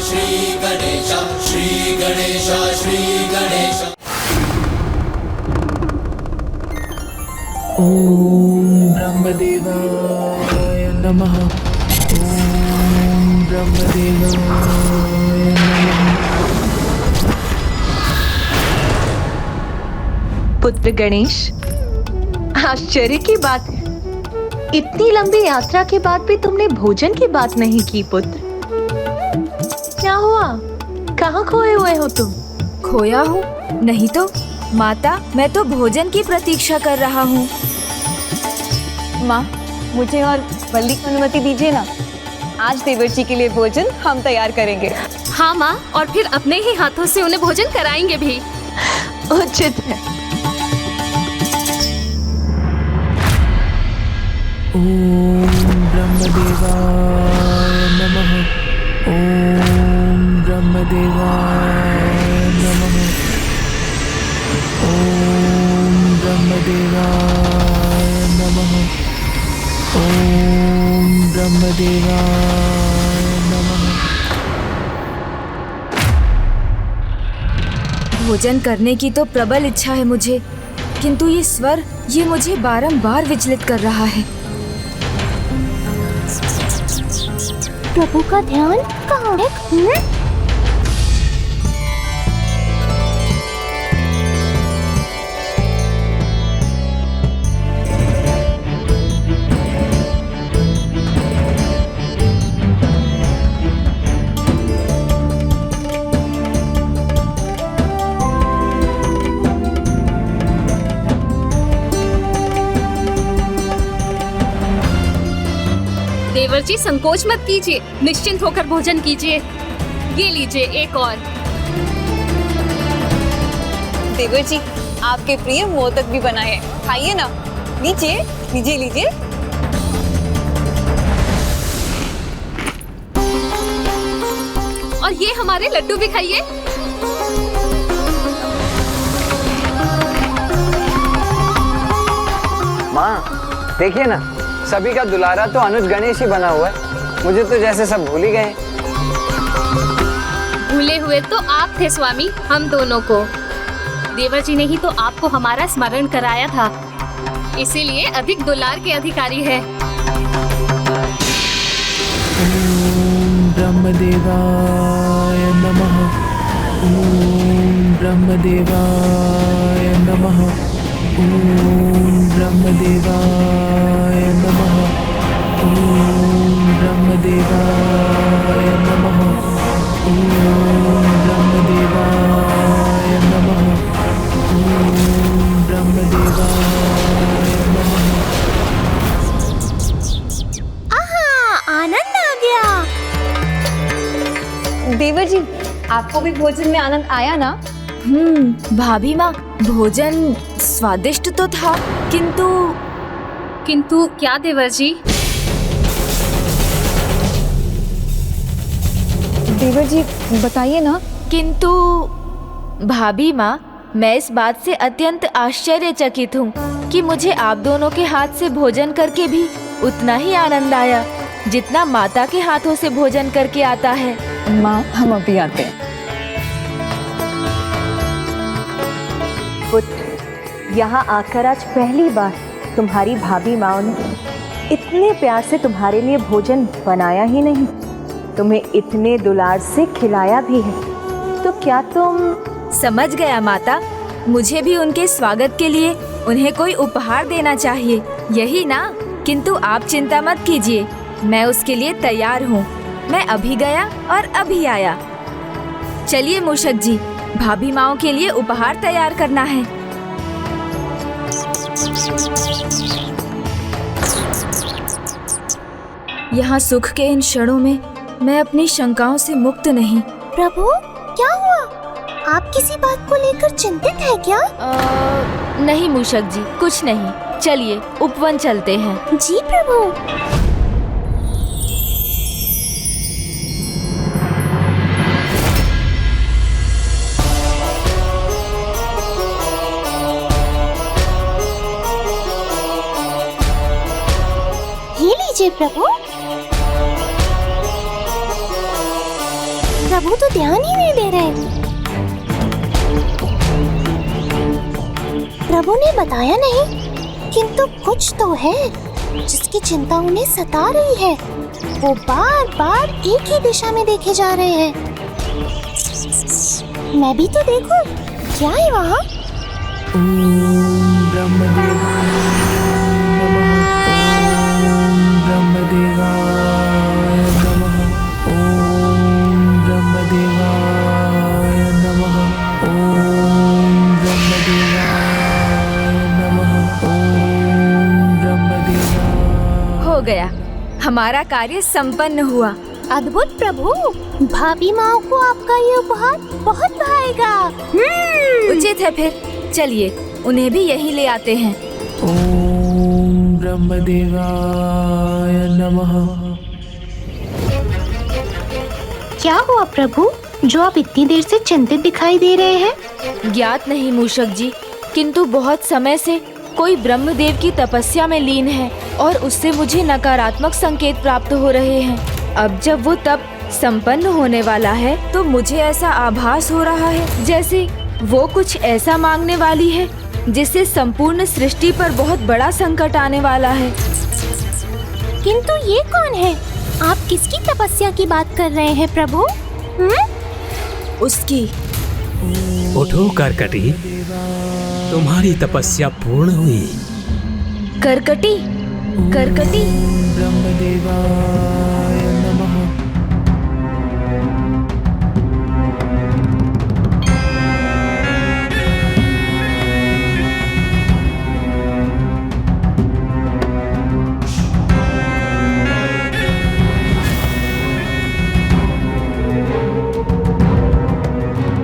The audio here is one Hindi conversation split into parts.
श्री गणेश, श्री गणेश, श्री गणेश। ओम ब्रह्मदेवाय नमः। ओम ब्रह्मदेवाय नमः। पुत्र गणेश, आश्चर्य की बात है, इतनी लंबी यात्रा के बाद भी तुमने भोजन की बात नहीं की पुत्र। क्या हुआ? कहाँ खोए हुए हो तुम? खोया हूँ? नहीं तो माता, मैं तो भोजन की प्रतीक्षा कर रहा हूँ। माँ, मुझे और बल्ली को अनुमति दीजिए ना। आज देवर जी के लिए भोजन हम तैयार करेंगे। हाँ माँ, और फिर अपने ही हाथों से उन्हें भोजन कराएंगे भी। उचित है। ओम ब्रह्मदेवाय नमः। ओम ब्रह्मदेवाय नमः। ओम ब्रह्मदेवाय नमः। ओम ब्रह्मदेवाय नमः। भोजन करने की तो प्रबल इच्छा है मुझे, किंतु ये स्वर ये मुझे बारंबार विचलित कर रहा है। प्रभु का ध्यान कहाँ है? देवर जी संकोच मत कीजिए, निश्चिंत होकर भोजन कीजिए। ये लीजिए एक और। देवर जी, आपके प्रिय मोदक भी बनाए हैं, खाइए ना। लीजिए लीजिए लीजिए। और ये हमारे लड्डू भी खाइए। माँ, देखिए ना, सभी का दुलारा तो अनुज गणेश ही बना हुआ है। मुझे तो जैसे सब भूल ही गए। भूले हुए तो आप थे स्वामी, हम दोनों को। देवर जी ने ही तो आपको हमारा स्मरण कराया था, इसीलिए अधिक दुलार के अधिकारी है। ओम ब्रह्मदेवाय नमः। ओम ब्रह्मदेवाय नमः। ओम ब्रह्मदेवाय नमः। ओम ब्रह्मदेवाय नमः। ओम ब्रह्मदेवाय नमः। ओम ब्रह्मदेवाय नमः। आनंद आ गया। देवर जी, आपको भी भोजन में आनंद आया ना? भाभी माँ, भोजन स्वादिष्ट तो था, किंतु क्या देवर जी? देवर जी बताइए ना। किंतु भाभी माँ, मैं इस बात से अत्यंत आश्चर्यचकित हूँ कि मुझे आप दोनों के हाथ से भोजन करके भी उतना ही आनंद आया जितना माता के हाथों से भोजन करके आता है। माँ, हम अभी आते हैं। पुत्र, यहाँ आकर आज पहली बार तुम्हारी भाभी माँ ने इतने प्यार से तुम्हारे लिए भोजन बनाया ही नहीं, तुम्हें इतने दुलार से खिलाया भी है। तो क्या तुम? समझ गया माता, मुझे भी उनके स्वागत के लिए उन्हें कोई उपहार देना चाहिए, यही ना? किंतु आप चिंता मत कीजिए, मैं उसके लिए तैयार हूँ। मैं अभी गया और अभी आया। चलिए मूषक जी, भाभी माओ के लिए उपहार तैयार करना है। यहाँ सुख के इन क्षणों में मैं अपनी शंकाओं से मुक्त नहीं। प्रभु, क्या हुआ? आप किसी बात को लेकर चिंतित है क्या? नहीं मूषक जी, कुछ नहीं। चलिए उपवन चलते हैं। जी प्रभु। ये लीजिए प्रभु। प्रभु तो ध्यान ही नहीं दे रहे। प्रभु ने बताया नहीं, किंतु कुछ तो है जिसकी चिंता उन्हें सता रही है। वो बार बार एक ही दिशा में देखे जा रहे हैं। मैं भी तो देखूं, क्या है वहाँ? ओम ब्रह्मदेवाय नमः। ओम ब्रह्मदेवाय नमः। ओम ब्रह्मदेवाय नमः। ओम ब्रह्मदेवाय नमः। ओम ब्रह्मदेवाय। हो गया, हमारा कार्य संपन्न हुआ। अद्भुत प्रभु, भाभी माँ को आपका ये उपहार बहुत भाएगा। उचित है, फिर चलिए उन्हें भी यहीं ले आते हैं। ओम ब्रह्मदेवाय नमः। क्या हुआ प्रभु, जो आप इतनी देर से चिंतित दिखाई दे रहे हैं? ज्ञात नहीं मूषक जी, किंतु बहुत समय से कोई ब्रह्मदेव की तपस्या में लीन है और उससे मुझे नकारात्मक संकेत प्राप्त हो रहे हैं। अब जब वो तप संपन्न होने वाला है तो मुझे ऐसा आभास हो रहा है जैसे वो कुछ ऐसा मांगने वाली है जिससे संपूर्ण सृष्टि पर बहुत बड़ा संकट आने वाला है। किंतु ये कौन है? आप किसकी तपस्या की बात कर रहे हैं प्रभु? उसकी। उठो करकटी, तुम्हारी तपस्या पूर्ण हुई। करकटी, करकटी। ब्रह्मदेवाय नमः।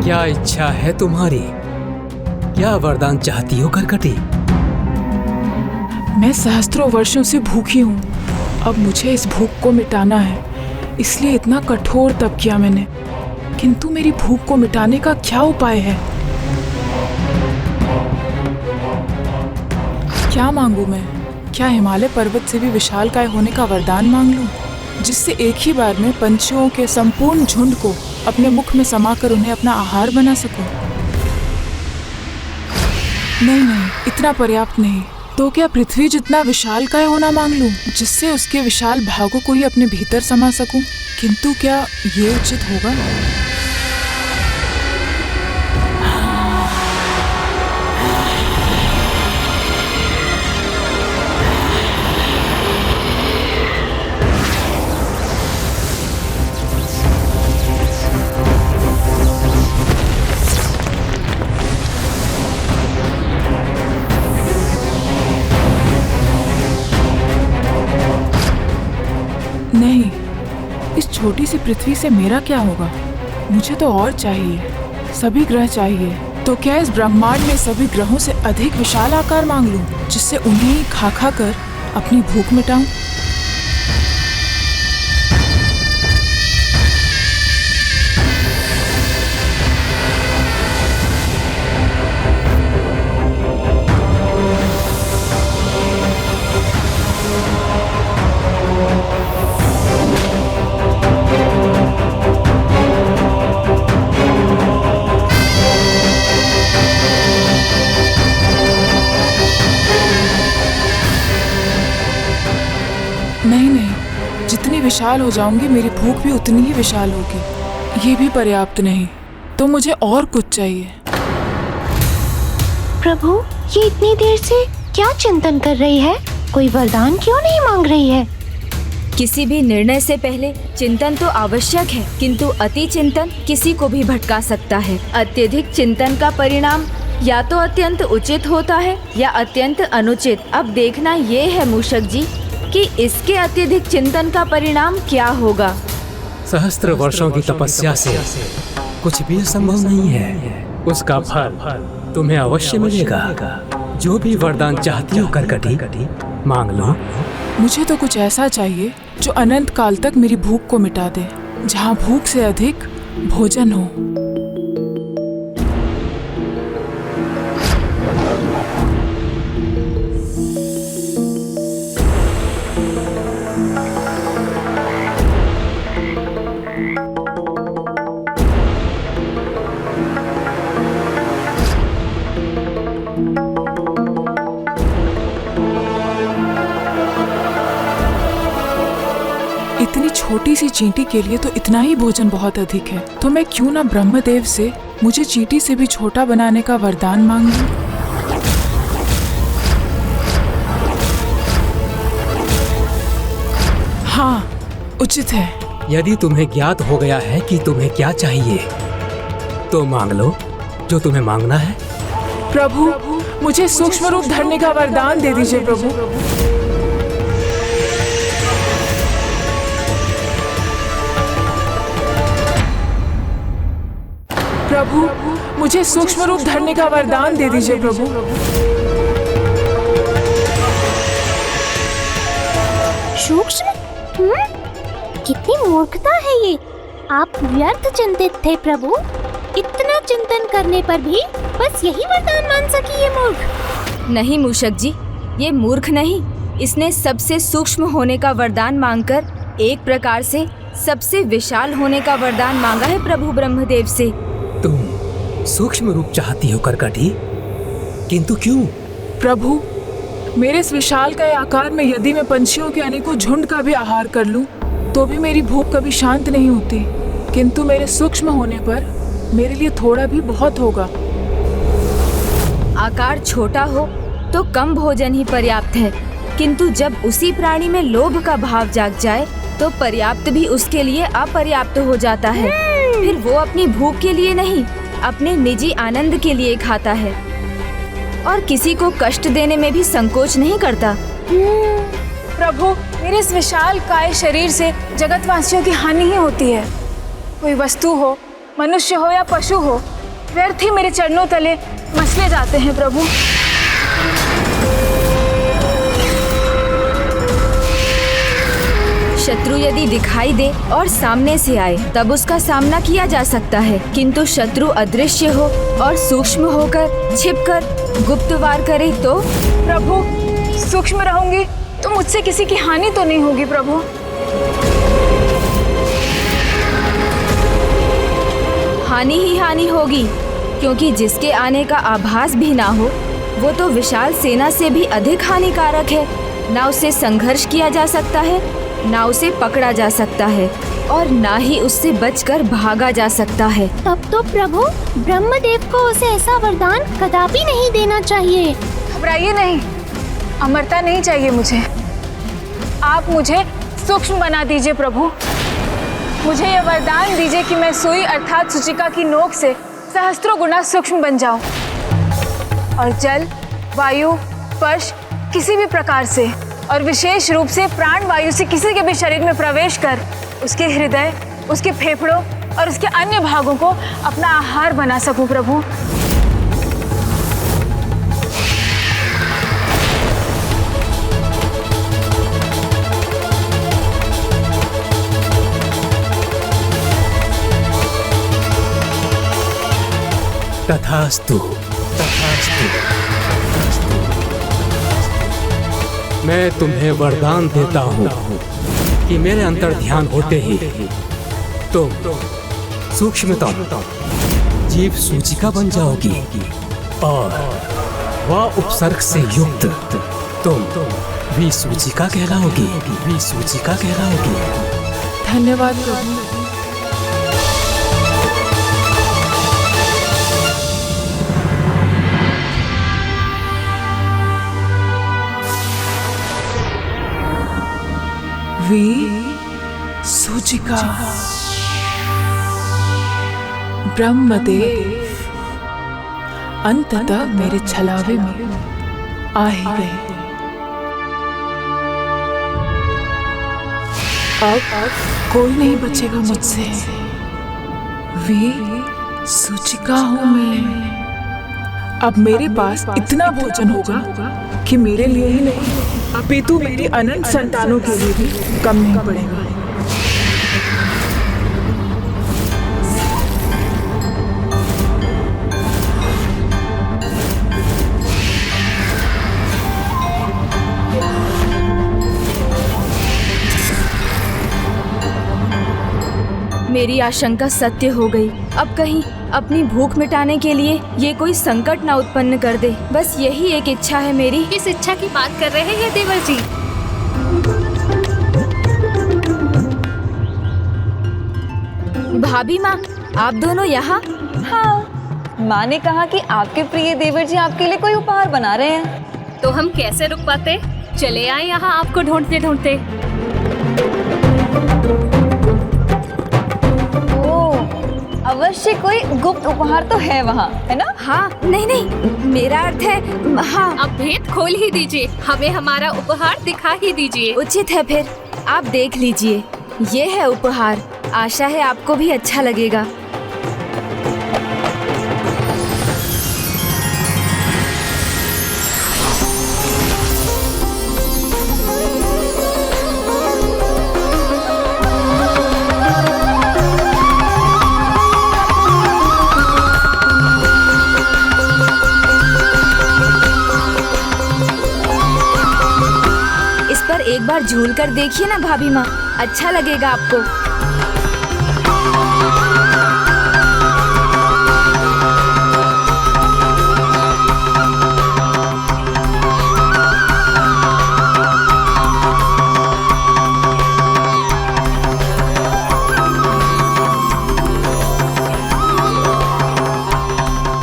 क्या इच्छा है तुम्हारी? क्या वरदान चाहती हो करकटी? मैं सहस्त्रों वर्षों से भूखी हूँ। अब मुझे इस भूख को मिटाना है, इसलिए इतना कठोर तप किया मैंने। किंतु मेरी भूख को मिटाने का क्या उपाय है? क्या मांगू मैं? क्या हिमालय पर्वत से भी विशालकाय होने का वरदान मांग लूं, जिससे एक ही बार में पंछियों के संपूर्ण झुंड को अपने मुख में समाकर उन्हें अपना आहार बना सकूं? नहीं, इतना पर्याप्त नहीं। तो क्या पृथ्वी जितना विशालकाय होना मांग लूं, जिससे उसके विशाल भागों को ही अपने भीतर समा सकूं? किंतु क्या ये उचित होगा? नहीं, इस छोटी सी पृथ्वी से मेरा क्या होगा? मुझे तो और चाहिए, सभी ग्रह चाहिए। तो क्या इस ब्रह्मांड में सभी ग्रहों से अधिक विशाल आकार मांग लूं, जिससे उन्हें ही खा खा कर अपनी भूख मिटाऊं? नहीं, जितनी विशाल हो जाऊंगी मेरी भूख भी उतनी ही विशाल होगी। ये भी पर्याप्त नहीं, तो मुझे और कुछ चाहिए। प्रभु, ये इतनी देर से क्या चिंतन कर रही है? कोई वरदान क्यों नहीं मांग रही है? किसी भी निर्णय से पहले चिंतन तो आवश्यक है, किंतु अति चिंतन किसी को भी भटका सकता है। अत्यधिक चिंतन का परिणाम या तो अत्यंत उचित होता है या अत्यंत अनुचित। अब देखना ये है मूषक जी कि इसके अत्यधिक चिंतन का परिणाम क्या होगा। सहस्त्र वर्षों की तपस्या से कुछ भी असंभव नहीं है। उसका फल तुम्हें अवश्य मिलेगा। जो भी वरदान चाहती हो करकटी, मांग लो। मुझे तो कुछ ऐसा चाहिए जो अनंत काल तक मेरी भूख को मिटा दे, जहाँ भूख से अधिक भोजन हो। छोटी सी चींटी के लिए तो इतना ही भोजन बहुत अधिक है, तो मैं क्यों ना ब्रह्मदेव से मुझे चींटी से भी छोटा बनाने का वरदान मांग लूं। हाँ, उचित है। यदि तुम्हें ज्ञात हो गया है कि तुम्हें क्या चाहिए, तो मांग लो जो तुम्हें मांगना है। प्रभु, मुझे सूक्ष्म रूप धरने का वरदान दे दीजिए प्रभु। प्रभु, मुझे सूक्ष्म रूप धरने का वरदान दे दीजिए प्रभु। सूक्ष्म? कितनी मूर्खता है ये। आप व्यर्थ चिंतित थे प्रभु। इतना चिंतन करने पर भी बस यही वरदान मान सकी ये मूर्ख। नहीं मूषक जी, ये मूर्ख नहीं, इसने सबसे सूक्ष्म होने का वरदान मांगकर एक प्रकार से सबसे विशाल होने का वरदान मांगा है प्रभु ब्रह्मदेव से। तुम सूक्ष्म रूप चाहती हो करकटी, किंतु क्यों? प्रभु, मेरे इस विशाल का आकार में यदि मैं पंछियों के अनेकों झुंड का भी आहार कर लूं, तो भी मेरी भूख कभी शांत नहीं होती। किंतु मेरे सूक्ष्म होने पर मेरे लिए थोड़ा भी बहुत होगा। आकार छोटा हो तो कम भोजन ही पर्याप्त है, किंतु जब उसी प्राणी में लोभ का भाव जाग जाए तो पर्याप्त भी उसके लिए अपर्याप्त हो जाता है। फिर वो अपनी भूख के लिए नहीं, अपने निजी आनंद के लिए खाता है और किसी को कष्ट देने में भी संकोच नहीं करता। प्रभु, मेरे इस विशाल काय शरीर से जगतवासियों की हानि ही होती है। कोई वस्तु हो, मनुष्य हो या पशु हो, व्यर्थ ही मेरे चरणों तले मसले जाते हैं प्रभु। शत्रु यदि दिखाई दे और सामने से आए तब उसका सामना किया जा सकता है, किंतु शत्रु अदृश्य हो और सूक्ष्म होकर छिपकर गुप्त वार करे तो? प्रभु, सूक्ष्म रहूंगी तो मुझसे किसी की हानि तो नहीं होगी प्रभु। हानि ही हानि होगी, क्योंकि जिसके आने का आभास भी ना हो वो तो विशाल सेना से भी अधिक हानिकारक है। ना उससे संघर्ष किया जा सकता है, ना उसे पकड़ा जा सकता है और ना ही उससे बचकर भागा जा सकता है। तब तो प्रभु ब्रह्मदेव को उसे ऐसा वरदान कदापि नहीं देना चाहिए। घबराइए नहीं, अमरता नहीं चाहिए मुझे। आप मुझे सूक्ष्म बना दीजिए प्रभु। मुझे यह वरदान दीजिए कि मैं सुई अर्थात सूचिका की नोक से सहस्त्रों गुना सूक्ष्म बन जाऊं और जल, वायु, स्पर्श किसी भी प्रकार से और विशेष रूप से प्राण वायु से किसी के भी शरीर में प्रवेश कर उसके हृदय, उसके फेफड़ों और उसके अन्य भागों को अपना आहार बना सकूं प्रभु। तथास्तु, तथास्तु। मैं तुम्हें वरदान देता हूँ कि मेरे अंतर ध्यान होते ही तुम सूक्ष्मतम जीव सूचिका बन जाओगी और वह उपसर्ग से युक्त तुम भी सूचिका कहलाओगी, भी सूचिका कहलाओगी। धन्यवाद प्रभु। सूचिका। ब्रह्मदेव अंततः मेरे छलावे में आ ही गए। अब कोई नहीं बचेगा मुझसे। सूचिका हूँ मैं। अब मेरे पास इतना भोजन होगा कि मेरे लिए ही नहीं अपितु मेरी अनंत संतानों के लिए भी कम नहीं पड़ेगा। मेरी आशंका सत्य हो गई। अब कहीं अपनी भूख मिटाने के लिए ये कोई संकट ना उत्पन्न कर दे। बस यही एक इच्छा है मेरी। किस इच्छा की बात कर रहे हैं देवर जी? भाभी माँ, आप दोनों यहाँ? हाँ, माँ ने कहा कि आपके प्रिय देवर जी आपके लिए कोई उपहार बना रहे हैं। तो हम कैसे रुक पाते? चले आए यहाँ आपको ढूंढते ढूंढते। अवश्य कोई गुप्त उपहार तो है वहाँ, है ना? हाँ, नहीं नहीं, मेरा अर्थ है हाँ। अब भेद खोल ही दीजिए, हमें हमारा उपहार दिखा ही दीजिए। उचित है, फिर आप देख लीजिए। ये है उपहार, आशा है आपको भी अच्छा लगेगा। एक बार झूल कर देखिए ना भाभी माँ, अच्छा लगेगा आपको।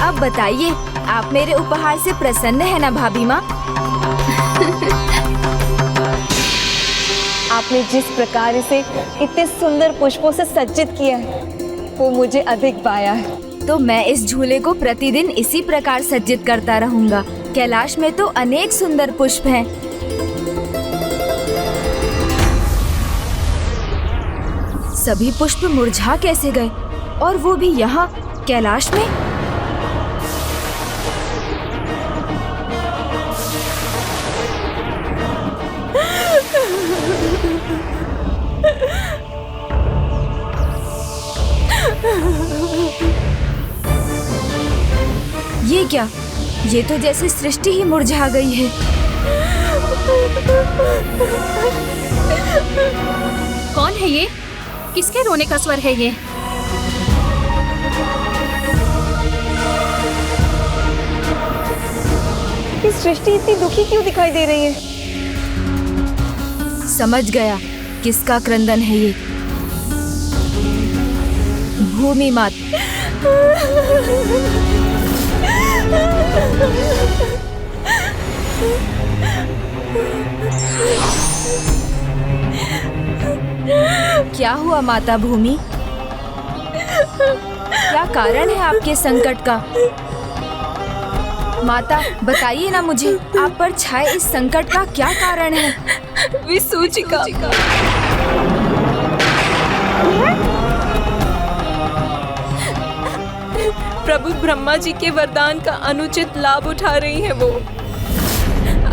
अब बताइए, आप मेरे उपहार से प्रसन्न है ना भाभी माँ? आपने जिस प्रकार इसे इतने सुंदर पुष्पों से सज्जित किया है, वो मुझे अधिक भाया है। तो मैं इस झूले को प्रतिदिन इसी प्रकार सज्जित करता रहूंगा। कैलाश में तो अनेक सुंदर पुष्प हैं। सभी पुष्प मुरझा कैसे गए, और वो भी यहाँ कैलाश में? ये क्या? ये तो जैसे सृष्टि ही मुरझा गई है। कौन है ये? किसके रोने का स्वर है ये? ये सृष्टि इतनी दुखी क्यों दिखाई दे रही है? समझ गया, किसका क्रंदन है ये। भूमि माता। क्या हुआ माता भूमि? क्या कारण है आपके संकट का? माता बताइए ना मुझे, आप पर छाए इस संकट का क्या कारण है? विसूचिका। प्रभु ब्रह्मा जी के वरदान का अनुचित लाभ उठा रही है वो।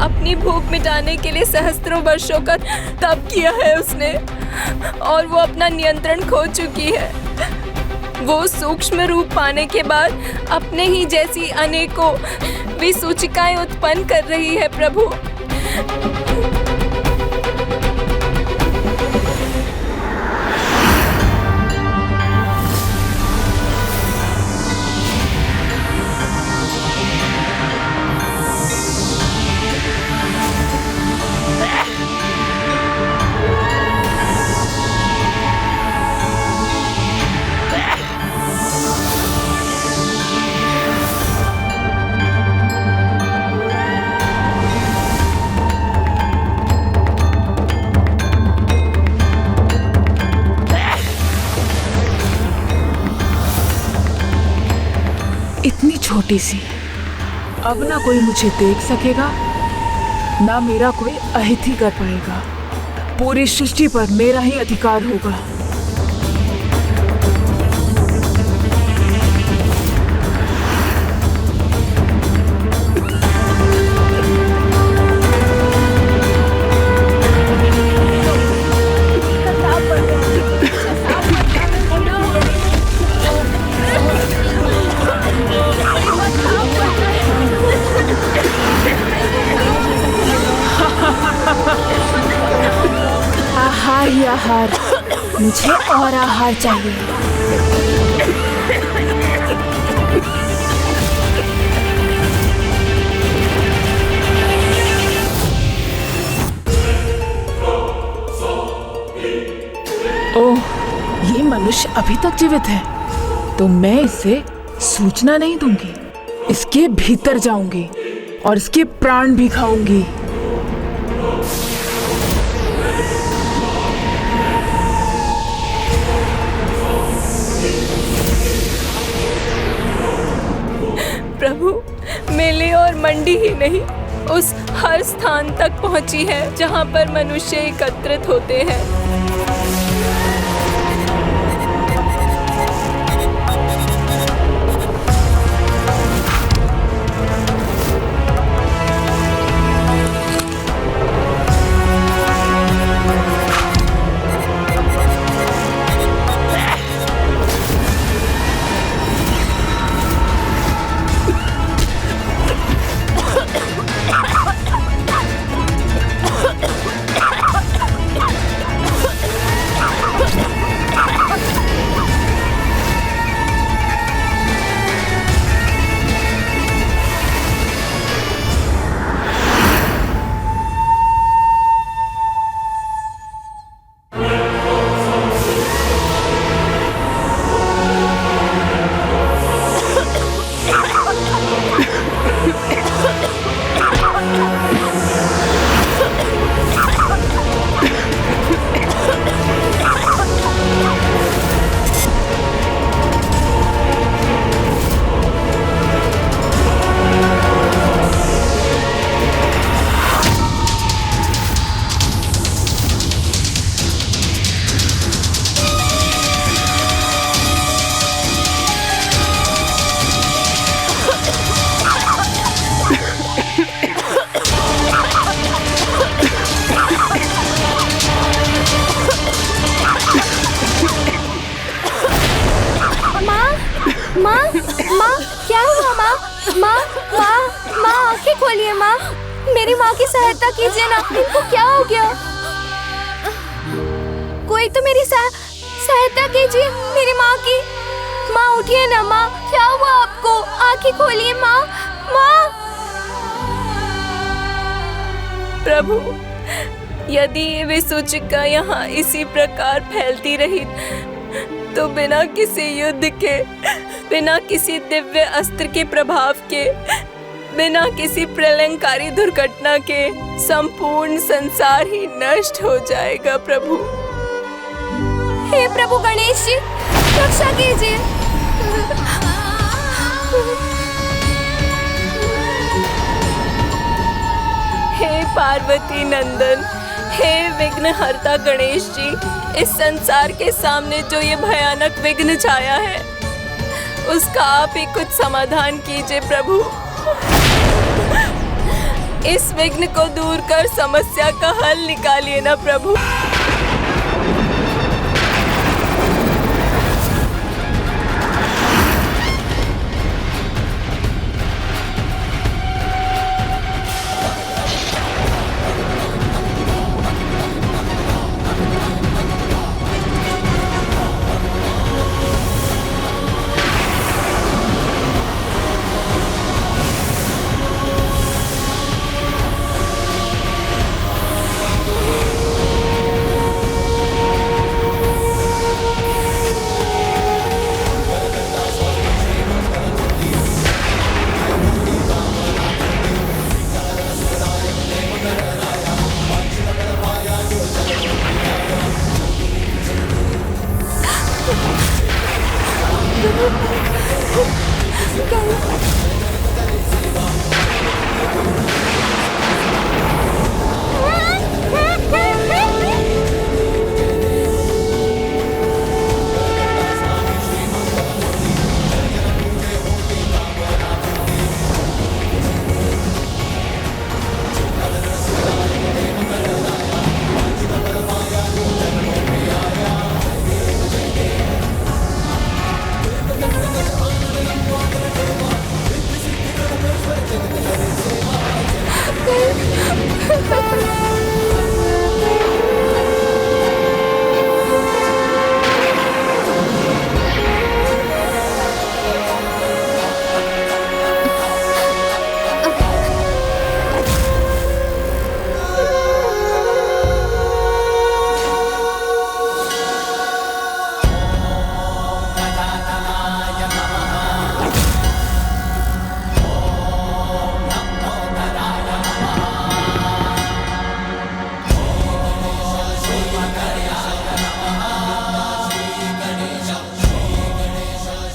अपनी भूख मिटाने के लिए सहस्त्रों वर्षों का तप किया है उसने, और वो अपना नियंत्रण खो चुकी है। वो सूक्ष्म रूप पाने के बाद अपने ही जैसी अनेकों विसूचिकाएं उत्पन्न कर रही है प्रभु। इतनी छोटी सी, अब ना कोई मुझे देख सकेगा, ना मेरा कोई अहित कर पाएगा। पूरी सृष्टि पर मेरा ही अधिकार होगा। आहार ही आहार, मुझे और आहार चाहिए। ओह, ये मनुष्य अभी तक जीवित है तो मैं इसे सूचना नहीं दूंगी। इसके भीतर जाऊंगी और इसके प्राण भी खाऊंगी। प्रभु, मेले और मंडी ही नहीं, उस हर स्थान तक पहुंची है जहां पर मनुष्य एकत्रित होते हैं। खोलिए माँ, मेरी माँ की सहायता कीजिए ना, इनको क्या हो गया? कोई तो मेरी सहायता कीजिए, मेरी माँ की। माँ उठिए ना माँ, क्या हुआ आपको? आंखें खोलिए माँ, माँ। प्रभु, यदि ये विसूचिका यहाँ इसी प्रकार फैलती रही तो बिना किसी युद्ध के, बिना किसी दिव्य अस्त्र के प्रभाव के, बिना किसी प्रलयंकारी दुर्घटना के संपूर्ण संसार ही नष्ट हो जाएगा। प्रभु, हे प्रभु गणेश जी, रक्षा कीजिए। हे पार्वती नंदन, हे विघ्नहर्ता गणेश जी, इस संसार के सामने जो ये भयानक विघ्न छाया है, उसका आप ही कुछ समाधान कीजिए प्रभु। इस विघ्न को दूर कर समस्या का हल निकालिए ना प्रभु।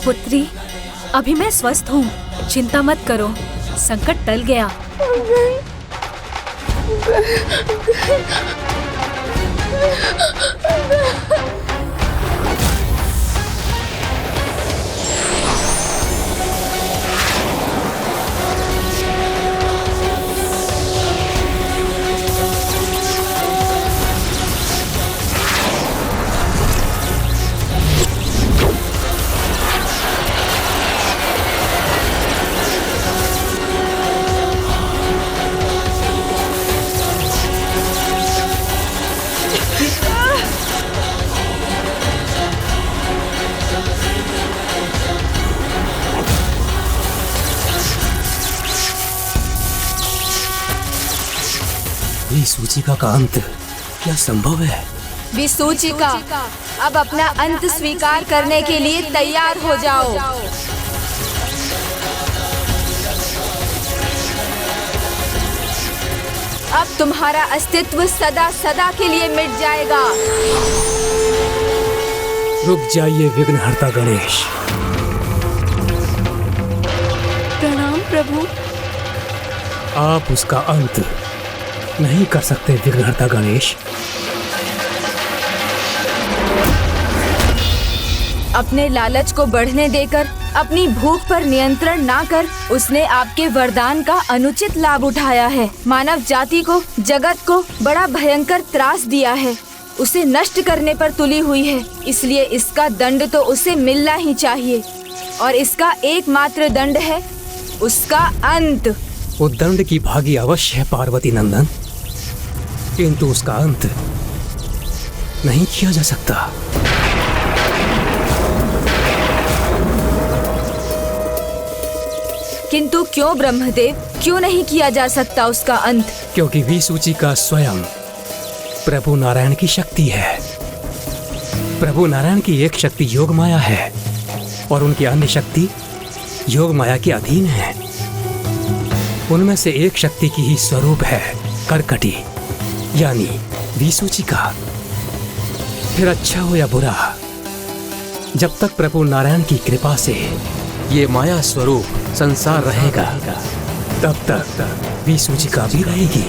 पुत्री, अभी मैं स्वस्थ हूँ, चिंता मत करो, संकट टल गया। विसूचिका का अंत क्या संभव है? विसूचिका, अब अपना अंत स्वीकार करने के लिए तैयार हो जाओ। अब तुम्हारा अस्तित्व सदा सदा के लिए मिट जाएगा। रुक जाइए विघ्नहर्ता गणेश। प्रणाम प्रभु। आप उसका अंत नहीं कर सकते विघ्नहर्ता गणेश। अपने लालच को बढ़ने देकर अपनी भूख पर नियंत्रण ना कर उसने आपके वरदान का अनुचित लाभ उठाया है। मानव जाति को, जगत को बड़ा भयंकर त्रास दिया है, उसे नष्ट करने पर तुली हुई है। इसलिए इसका दंड तो उसे मिलना ही चाहिए और इसका एकमात्र दंड है उसका अंत। वो दंड की भागी अवश्य है पार्वती नंदन, किंतु उसका अंत नहीं किया जा सकता। किंतु क्यों ब्रह्मदेव, क्यों नहीं किया जा सकता उसका अंत? क्योंकि विसूचिका स्वयं प्रभु नारायण की शक्ति है। प्रभु नारायण की एक शक्ति योग माया है और उनकी अन्य शक्ति योग माया के अधीन है। उनमें से एक शक्ति की ही स्वरूप है कर्कटी, यानी विसूचिका। फिर अच्छा हो या बुरा, जब तक प्रभु नारायण की कृपा से ये माया स्वरूप संसार रहेगा, तब तक विसूचिका भी रहेगी।